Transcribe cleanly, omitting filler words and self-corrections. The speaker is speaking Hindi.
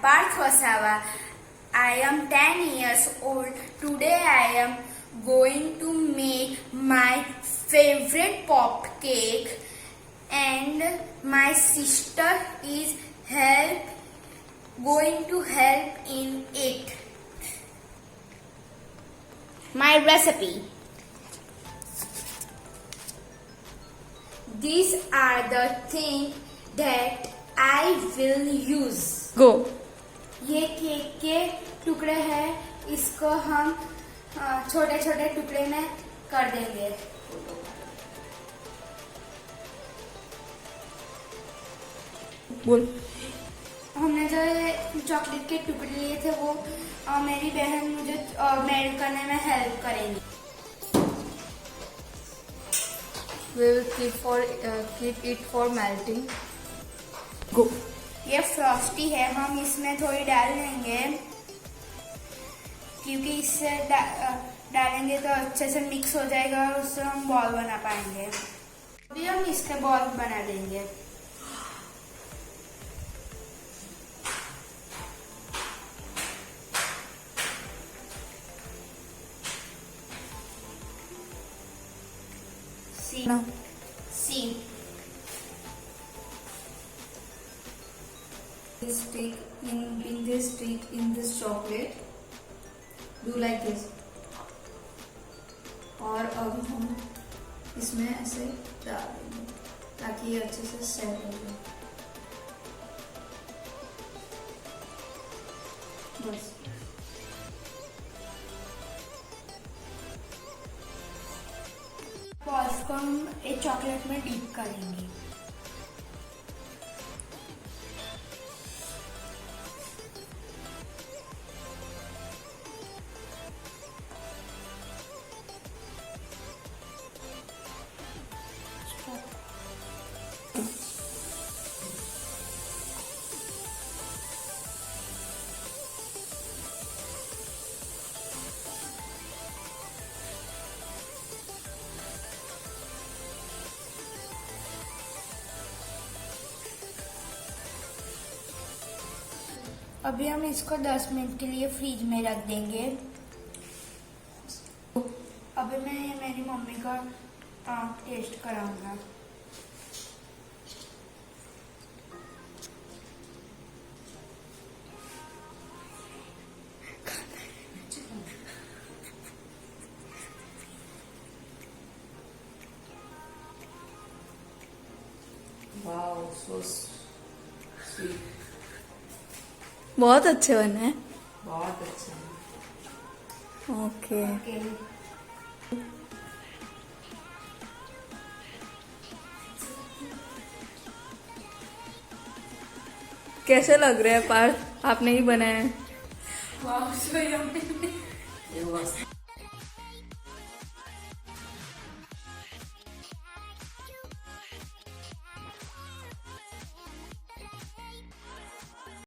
Parth Vasasva. I am 10 years old. Today I am going to make my favorite pop cake, and my sister is going to help in it. My recipe. These are the things that I will use. Go. ये केक के टुकड़े हैं, इसको हम छोटे छोटे टुकड़े में कर देंगे. बोल. हमने जो चॉकलेट के टुकड़े लिए थे वो मेरी बहन मुझे मेल्ट करने में हेल्प करेंगी. We will keep it for melting. Go. ये फ्रॉस्टी है, हम इसमें थोड़ी डाल देंगे क्योंकि इससे डालेंगे तो अच्छे से मिक्स हो जाएगा और उससे हम बॉल बना पाएंगे. अभी हम इसके बॉल बना देंगे. See. Stick in this chocolate. Do like this. और अब हम इसमें ऐसे डाल देंगे ताकि ये अच्छे से सेट हो जाए. बस. बॉल्स को हम एक चॉकलेट में डीप करेंगे. अभी हम इसको 10 मिनट के लिए फ्रीज में रख देंगे. अभी मैं मेरी मम्मी का टेस्ट कराऊंगा. Wow, so sweet. बहुत अच्छे बने हैं. बहुत अच्छे. ओके. कैसे लग रहे हैं पार्थ? आपने ही बनाए हैं. वाह, so yummy.